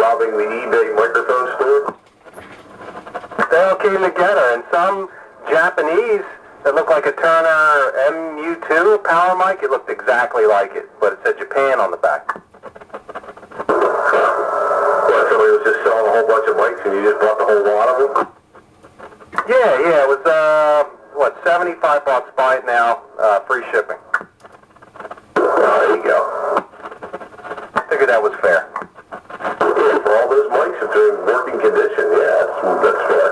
robbing the eBay microphone store? They all came together, and some Japanese that looked like a Turner MU2 power mic, it looked exactly like it, but it said Japan on the back. Well, somebody was just selling a whole bunch of mics and you just bought the whole lot of them? Yeah, it was, what, 75 bucks, buy it now, free shipping. There you go. Figured that was fair. Yeah, for all those mics, if they're in working condition, yeah, that's fair.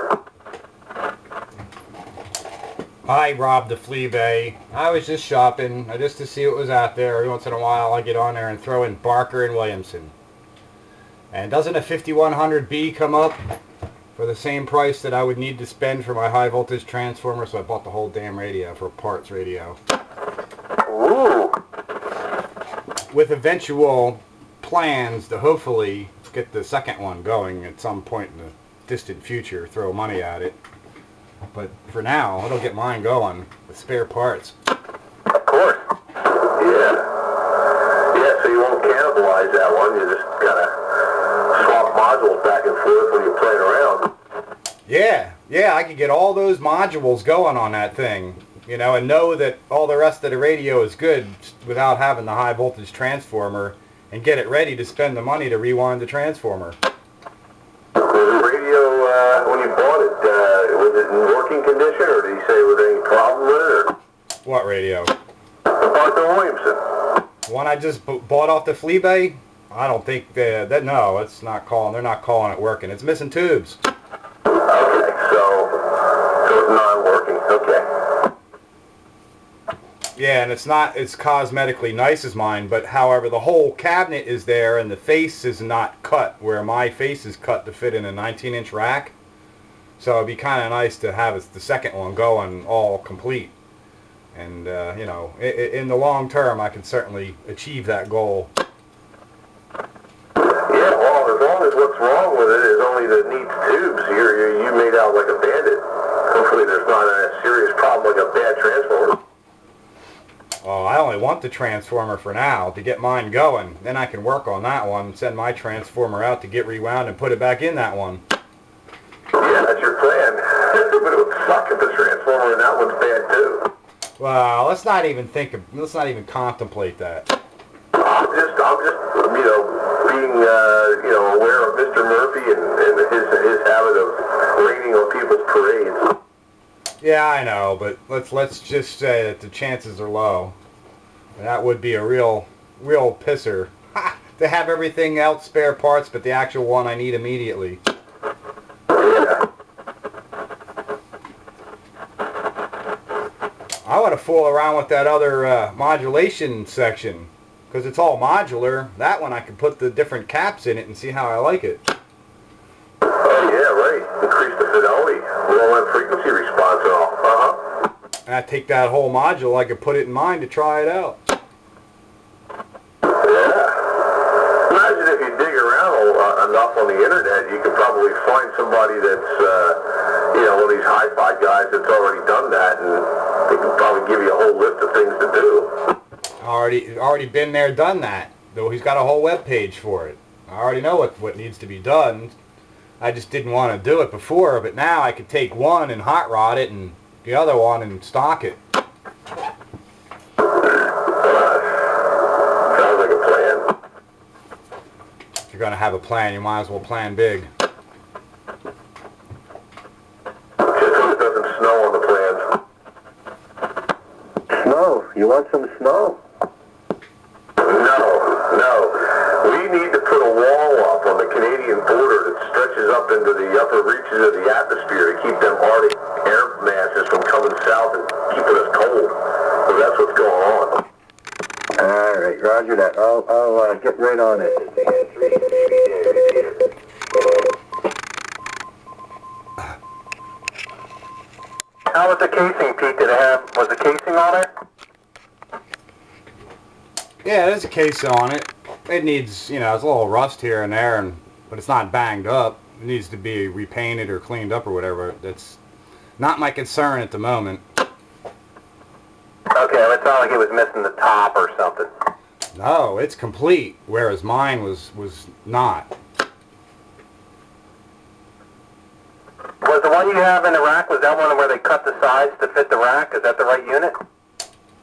Hi, Rob the Flea Bay. I was just shopping, just to see what was out there. Every once in a while I get on there and throw in Barker and Williamson. And doesn't a 5100B come up for the same price that I would need to spend for my high voltage transformer? So I bought the whole damn radio for a parts radio. Ooh! With eventual plans to hopefully get the second one going at some point in the distant future, throw money at it. But for now, it'll get mine going with spare parts. Of course. Yeah. Yeah, so you won't cannibalize that one. You just gotta swap modules back and forth when you're playing around. Yeah, I could get all those modules going on that thing, you know, and know that all the rest of the radio is good without having the high voltage transformer, and get it ready to spend the money to rewind the transformer. Was the radio, when you bought it, was it in working condition, or did he say there was any problem with it? Or? What radio? The Barker Williamson. The one I just bought off the Flea Bay? I don't think no, it's not calling. They're not calling it working. It's missing tubes. Okay, so it's non-working. Okay. Yeah, and it's cosmetically nice as mine, but however, the whole cabinet is there and the face is not cut where my face is cut to fit in a 19-inch rack. So it'd be kind of nice to have the second one going all complete. And, you know, in the long term, I can certainly achieve that goal. Yeah, well, as long as what's wrong with it is only that it needs tubes, you made out like a bandit. Hopefully there's not a serious problem like a bad transformer. Oh, I only want the transformer for now to get mine going. Then I can work on that one, send my transformer out to get rewound and put it back in that one. Yeah, that's your plan. But it would suck if the transformer in that one's bad too. Well, let's not even contemplate that. I'm just, you know, being, you know, aware of Mr. Murphy and his habit of raining on people's parades. Yeah, I know, but let's just say that the chances are low. That would be a real pisser. Ha! To have everything else spare parts, but the actual one I need immediately. Yeah. I want to fool around with that other modulation section, because it's all modular. That one I can put the different caps in it and see how I like it. Oh, yeah, right. Increase the fidelity. Roll that frequency response and all. And I take that whole module, I could put it in mine to try it out. Yeah. Imagine if you dig around enough on the internet, you could probably find somebody that's, you know, one of these hi-fi guys that's already done that, and they can probably give you a whole list of things to do. Already been there, done that. Though he's got a whole web page for it. I already know what needs to be done. I just didn't want to do it before, but now I could take one and hot rod it and the other one and stock it. Sounds like a plan. If you're going to have a plan, you might as well plan big. Just so it doesn't snow on the plans. Snow? You want some snow? No. We need to put a wall up on the Canadian border that stretches up into the upper reaches of the atmosphere to keep them Arctic air masses from coming south and keeping us cold. So that's what's going on. All right, roger that. I'll get right on it. How was the casing, Pete? Was the casing on it? Yeah, there's a case on it. It needs, you know, it's a little rust here and there, but it's not banged up. It needs to be repainted or cleaned up or whatever. That's not my concern at the moment. Okay, well, it's not like it was missing the top or something. No, it's complete, whereas mine was not. Was the one you have in the rack, was that one where they cut the sides to fit the rack? Is that the right unit?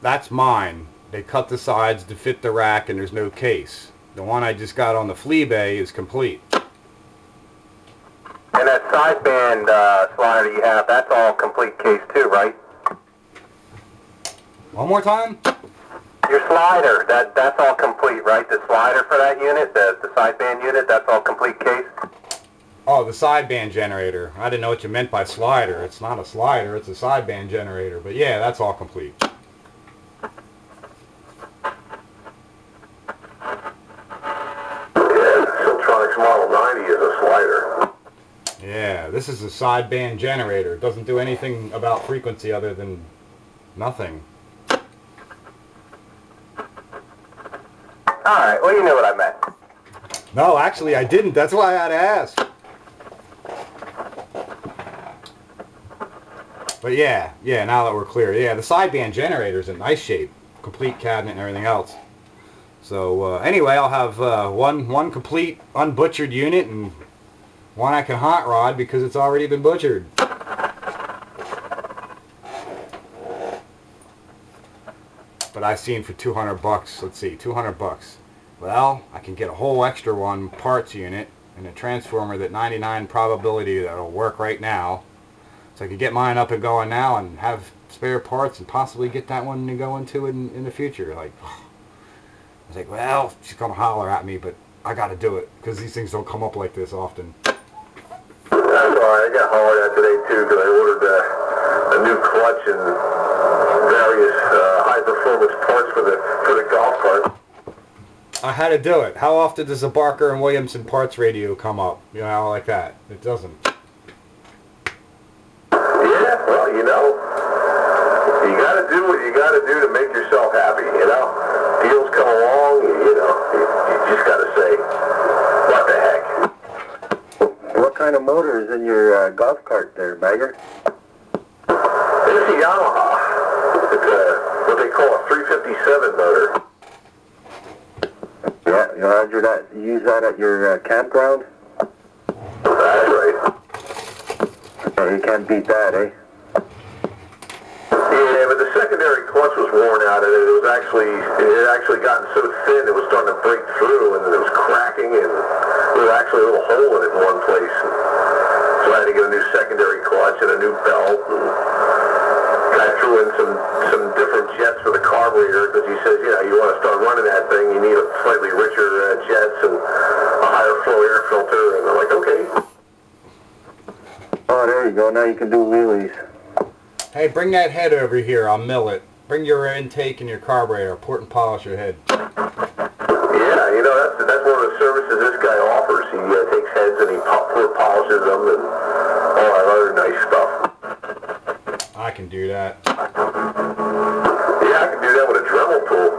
That's mine. They cut the sides to fit the rack and there's no case. The one I just got on the flea bay is complete. And that sideband slider you have, that's all complete case too, right? One more time? Your slider, that's all complete, right? The slider for that unit, the sideband unit, that's all complete case? Oh, the sideband generator. I didn't know what you meant by slider. It's not a slider, it's a sideband generator. But yeah, that's all complete. Siltronics Model 90 is a slider. Yeah, this is a sideband generator. It doesn't do anything about frequency other than nothing. Alright, well you knew what I meant. No, actually I didn't. That's why I had to ask. But yeah, now that we're clear. Yeah, the sideband generator is in nice shape. Complete cabinet and everything else. So anyway, I'll have one complete unbutchered unit and one I can hot rod because it's already been butchered. But I seen for 200 bucks, let's see, 200 bucks. Well, I can get a whole extra one parts unit and a transformer that 99 probability that'll work right now. So I could get mine up and going now and have spare parts and possibly get that one to go into in the future. Like, I was like, well, she's gonna holler at me, but I gotta do it because these things don't come up like this often. That's alright, I got hollered at today too because I ordered a new clutch and various high-performance parts for the golf cart. I had to do it. How often does a Barker and Williamson parts radio come up? You know, like that. It doesn't. Yeah, well, you know, you got to do what you got to do to make yourself happy, you know. Deals come along, you know, you just got to say, what the heck. What kind of motor is in your golf cart there, Bagger? It's a Yamaha. It's what they call a 357 motor. Yeah, you use that at your campground? That's right. You can't beat that, eh? Yeah, but the secondary clutch was worn out, and it had actually gotten so thin it was starting to break through, and it was cracking, and there was actually a little hole in it in one place. So I had to get a new secondary clutch and a new belt. And I threw in some different jets for the carburetor because he says, yeah, you want to start running that thing, you need a slightly richer jets and a higher flow air filter, and I'm like, okay. Oh, there you go. Now you can do wheelies. Hey, bring that head over here. I'll mill it. Bring your intake and your carburetor. Port and polish your head. Yeah, you know, that's one of the services this guy offers. He takes heads and he port polishes them and all that other nice stuff. I can do that. Yeah, I can do that with a Dremel tool.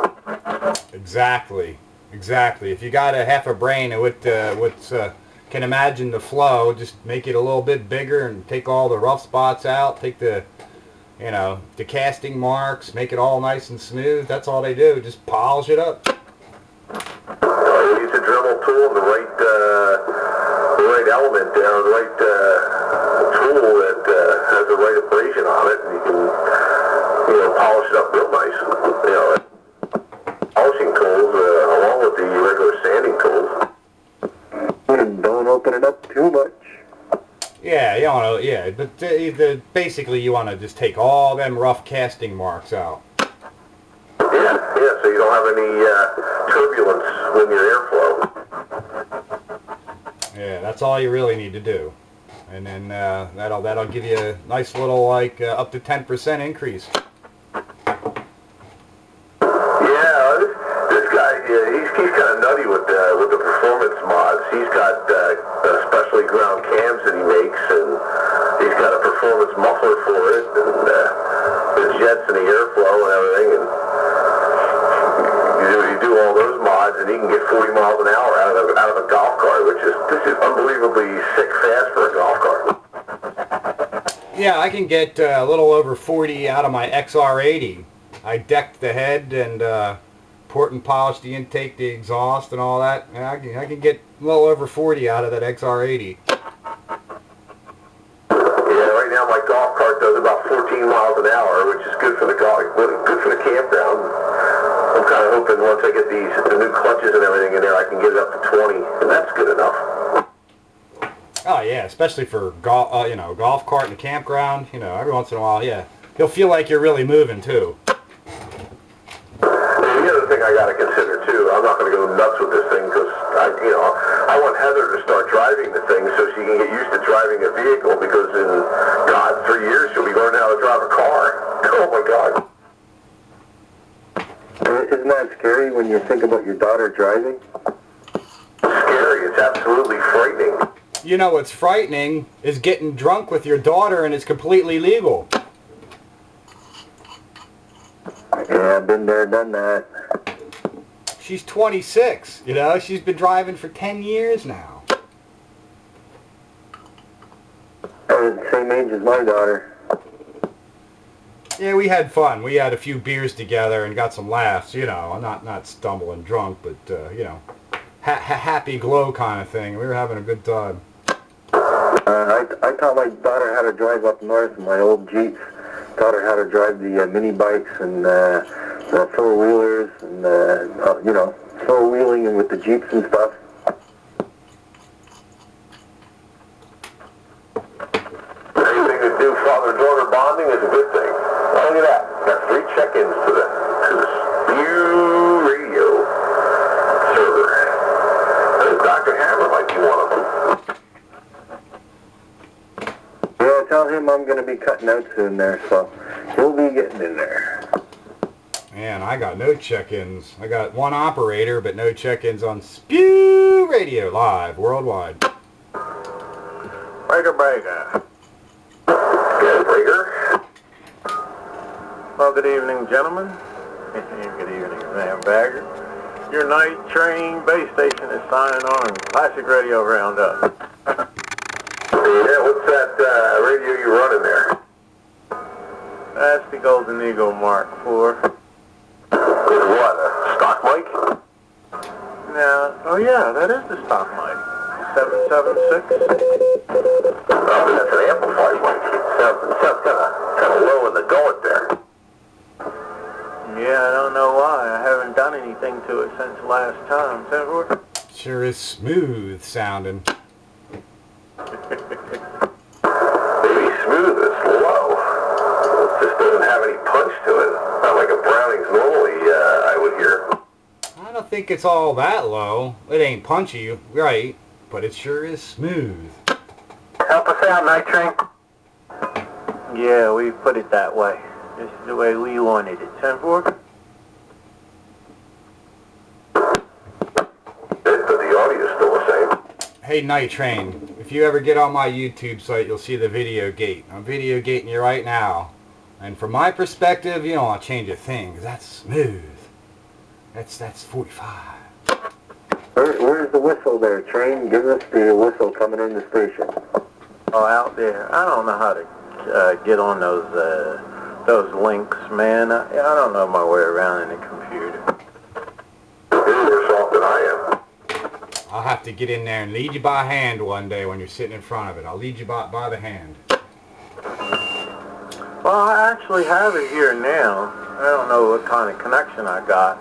Exactly. Exactly. If you got a half a brain and can imagine the flow, just make it a little bit bigger and take all the rough spots out, take the casting marks, make it all nice and smooth. That's all they do, just polish it up. Use a Dremel tool and the right element there, the right tool that has the right abrasion on it, and you can, polish it up real nice. Polishing tools along with the regular sanding tools. Don't open it up too much. Yeah, but basically you want to just take all them rough casting marks out. Yeah, so you don't have any turbulence with your airflow. Yeah, that's all you really need to do. And then that'll give you a nice little, up to 10% increase. Yeah, this guy, he's kind of nutty with the performance mods. He's got specially ground cams that he makes, and he's got a performance muffler for it, and the jets and the airflow and everything. And you do all those mods, and he can get 40 miles an hour out of a golf cart, which is unbelievably sick fast for a golf cart. Yeah, I can get a little over 40 out of my XR80. I decked the head and port and polished the intake, the exhaust, and all that. And I can get a little over 40 out of that XR80. Well, about 14 miles an hour, which is good for the good for the campground. I'm kind of hoping once I get the new clutches and everything in there, I can get it up to 20, and that's good enough. Oh yeah, especially for golf, golf cart and a campground. Every once in a while, yeah, you'll feel like you're really moving too. And the other thing I got to consider too, I'm not going to go nuts with this thing because I want Heather to start driving the thing so she can get used to driving a vehicle because in 3 years she'll be learning how to drive a car. Oh my God. Isn't that scary when you think about your daughter driving? Scary. It's absolutely frightening. You know what's frightening is getting drunk with your daughter, and it's completely legal. Yeah, I've been there, done that. She's 26, she's been driving for 10 years now. The same age as my daughter. Yeah, we had fun. We had a few beers together and got some laughs, not stumbling drunk, but, happy glow kind of thing. We were having a good time. I taught my daughter how to drive up north in my old Jeeps. Taught her how to drive the mini bikes and the four-wheelers and, four-wheeling and with the Jeeps and stuff. Anything to do father-daughter bonding is a good thing. Look at that. Got 3 check-ins to the Spew Radio server. I think Dr. Hammer might be one of them. Yeah, tell him I'm going to be cutting out soon there, so he'll be getting in there. Man, I got no check-ins. I got one operator, but no check-ins on Spew Radio live worldwide. Breaker, breaker. Yeah, Breaker. Well, good evening, gentlemen. Good evening, Sam Bagger. Your night train base station is signing on Classic Radio Roundup. Yeah, what's that radio you running there? That's the Golden Eagle Mark IV. Is what, a stock mic? Now, oh yeah, that is the stock mic. 776. Oh, that's an amplified mic. Sounds kind of low in the gullet there. Yeah, I don't know why. I haven't done anything to it since last time. Sanford? Sure is smooth sounding. Maybe smooth is low. It just doesn't have any punch to it. Not like a Browning's normally, I would hear. I don't think it's all that low. It ain't punchy, right, but it sure is smooth. Help us out, Night Train. Yeah, we put it that way. This is the way we wanted it. 10-4? But the audio's still the same. Hey, Night Train, if you ever get on my YouTube site, you'll see the video gate. I'm video gating you right now. And from my perspective, you don't want to change a thing, 'cause that's smooth. That's 45. Where's the whistle there, Train? Give us the whistle coming in the station. Oh, out there. I don't know how to get on those links, man. I don't know my way around in the computer. You're worse off than I am. I'll have to get in there and lead you by hand one day when you're sitting in front of it. I'll lead you by the hand. Well, I actually have it here now. I don't know what kind of connection I got,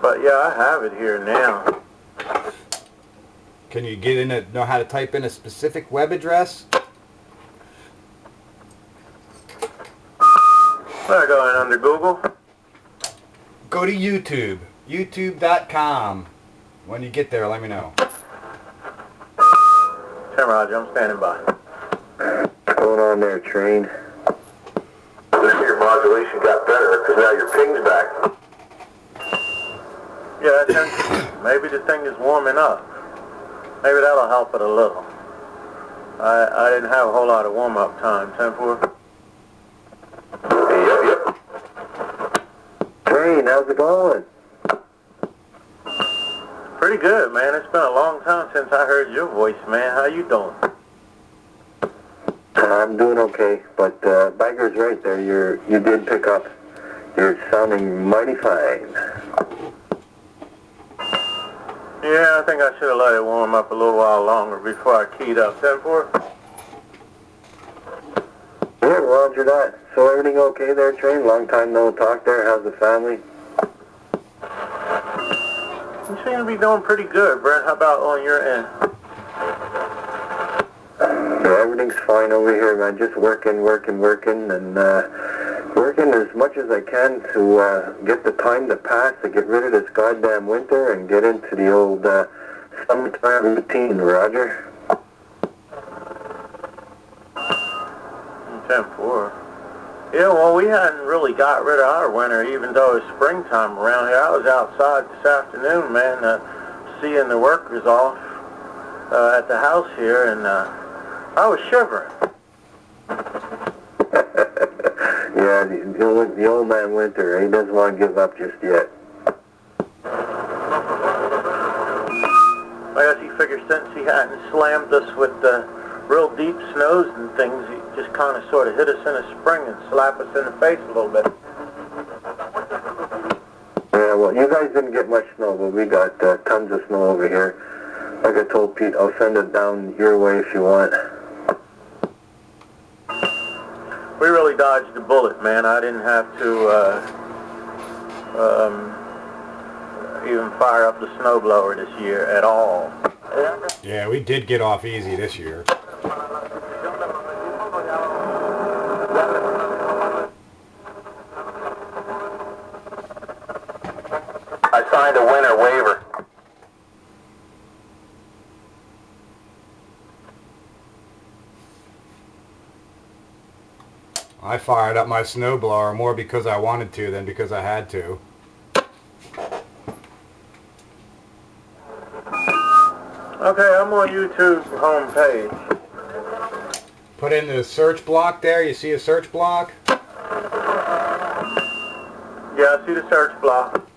but yeah, I have it here now. Can you know how to type in a specific web address? Better go in under Google. Go to YouTube. YouTube.com. When you get there, let me know. 10 Roger, I'm standing by. What's going on there, Train? Your modulation got better because now your ping's back. Yeah, I think maybe the thing is warming up. Maybe that'll help it a little. I didn't have a whole lot of warm-up time. 10-4. Yep. Train, how's it going? Pretty good, man. It's been a long time since I heard your voice, man. How you doing? I'm doing okay, but Bagger's right there. You did pick up. You're sounding mighty fine. Yeah, I think I should have let it warm up a little while longer before I keyed up. 10-4? Yeah, roger that. So everything okay there, Train? Long time no talk there. How's the family? You seem to be doing pretty good, Brent. How about on your end? Yeah, everything's fine over here, man. Just working, and working as much as I can to get the time to pass, to get rid of this goddamn winter and get into the old summertime routine, Roger. 10-4. Yeah, well, we hadn't really got rid of our winter, even though it's springtime around here. I was outside this afternoon, man, seeing the workers off at the house here, and I was shivering. Yeah, the old man Winter, he doesn't want to give up just yet. I guess he figured since he hadn't slammed us with real deep snows and things, he just kind of sort of hit us in the spring and slapped us in the face a little bit. Yeah, well, you guys didn't get much snow, but we got tons of snow over here. Like I told Pete, I'll send it down your way if you want. We really dodged the bullet, man. I didn't have to even fire up the snowblower this year at all. Yeah, we did get off easy this year. I signed a winter waiver. I fired up my snowblower more because I wanted to than because I had to. Okay, I'm on YouTube's homepage. Put in the search block there. You see a search block? Yeah, I see the search block.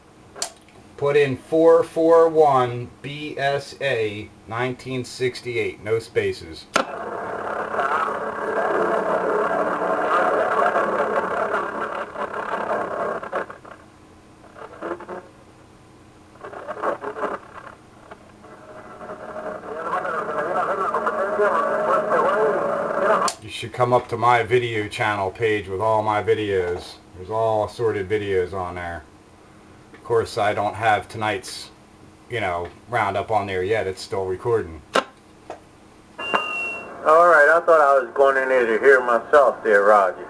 Put in 441 BSA 1968. No spaces. You should come up to my video channel page with all my videos. There's all assorted videos on there. Of course, I don't have tonight's, roundup on there yet. It's still recording. Alright, I thought I was going in there to hear myself there, Roger.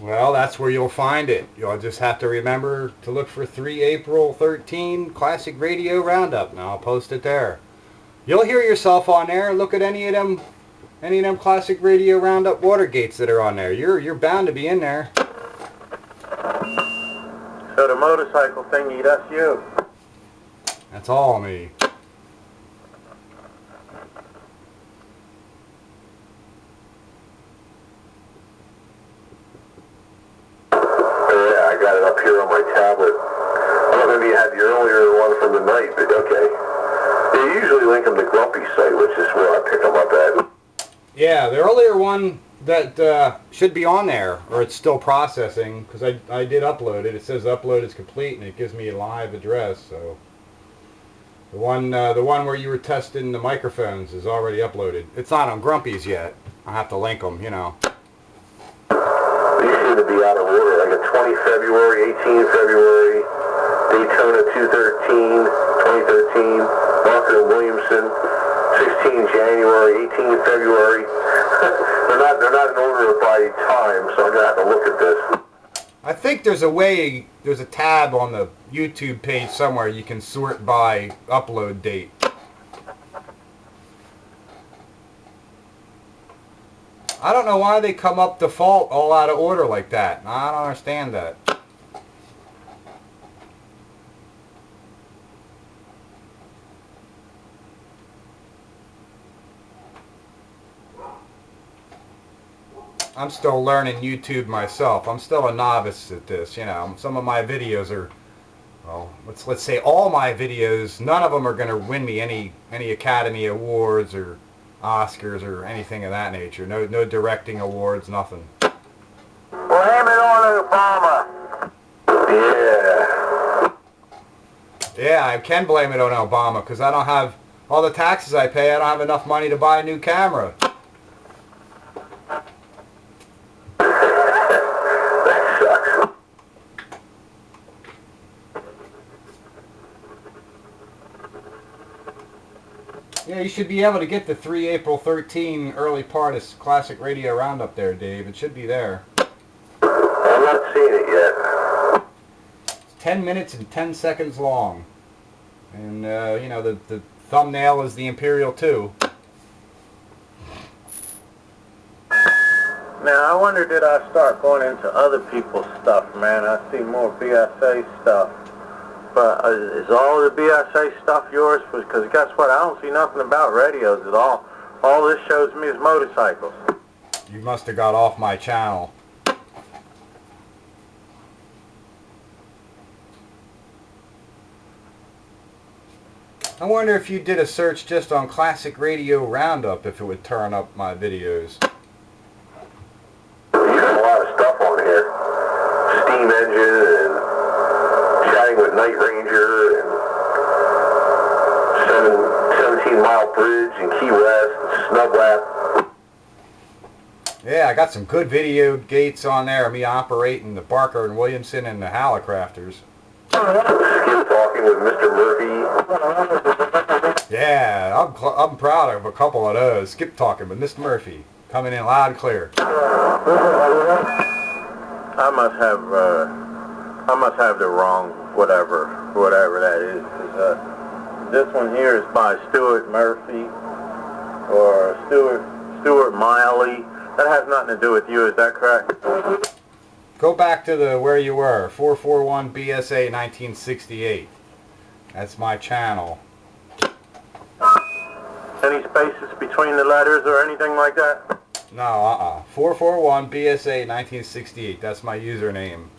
Well, that's where you'll find it. You'll just have to remember to look for 3April13 Classic Radio Roundup. Now I'll post it there. You'll hear yourself on there. Look at any of them Classic Radio Roundup Watergates that are on there. You're bound to be in there. So the motorcycle thingy, that's you. That's all me. Yeah, I got it up here on my tablet. I don't know if you had the earlier one from the night, but okay. They usually link them to Grumpy's site, which is where I pick them up at. Yeah, the earlier one that should be on there, or it's still processing, because I did upload it. It says upload is complete, and it gives me a live address. So the one where you were testing the microphones is already uploaded. It's not on Grumpy's yet. I have to link them, These seem to be out of order. I got 20 February, 18 February, Daytona 2013, Marker Williamson, 16 January, 18 February. they're not in order by time, so I'm gonna have to look at this. I think there's a tab on the YouTube page somewhere you can sort by upload date. I don't know why they come up default all out of order like that. I don't understand that. I'm still learning YouTube myself. I'm still a novice at this, Some of my videos are, well, let's say all my videos, none of them are going to win me any Academy Awards or Oscars or anything of that nature. No directing awards, nothing. Blame it on Obama. Yeah. Yeah, I can blame it on Obama because I don't have all the taxes I pay. I don't have enough money to buy a new camera. Yeah, you should be able to get the 3 April 13 early part of Classic Radio Roundup there, Dave. It should be there. I'm not seeing it yet. It's 10 minutes and 10 seconds long. And, you know, the thumbnail is the Imperial 2. Now, I wonder, did I start going into other people's stuff, man? I see more BSA stuff. But is all the BSA stuff yours? Because guess what? I don't see nothing about radios at all. All this shows me is motorcycles. You must have got off my channel. I wonder if you did a search just on Classic Radio Roundup, if it would turn up my videos. You got a lot of stuff on here. Steam engine and chatting with Night Ranger and 17-mile bridge in Key West, Snub Lap. Yeah, I got some good video gates on there of me operating the Barker and Williamson and the Hallicrafters. Skip talking with Mr. Murphy. Yeah, I'm proud of a couple of those. Skip talking with Mr. Murphy. Coming in loud and clear. I must have the wrong whatever that is. 'Cause, this one here is by Stuart Murphy or Stuart Miley. That has nothing to do with you, is that correct? Go back to where you were, 441 BSA 1968. That's my channel. Any spaces between the letters or anything like that? No, 441 BSA 1968. That's my username.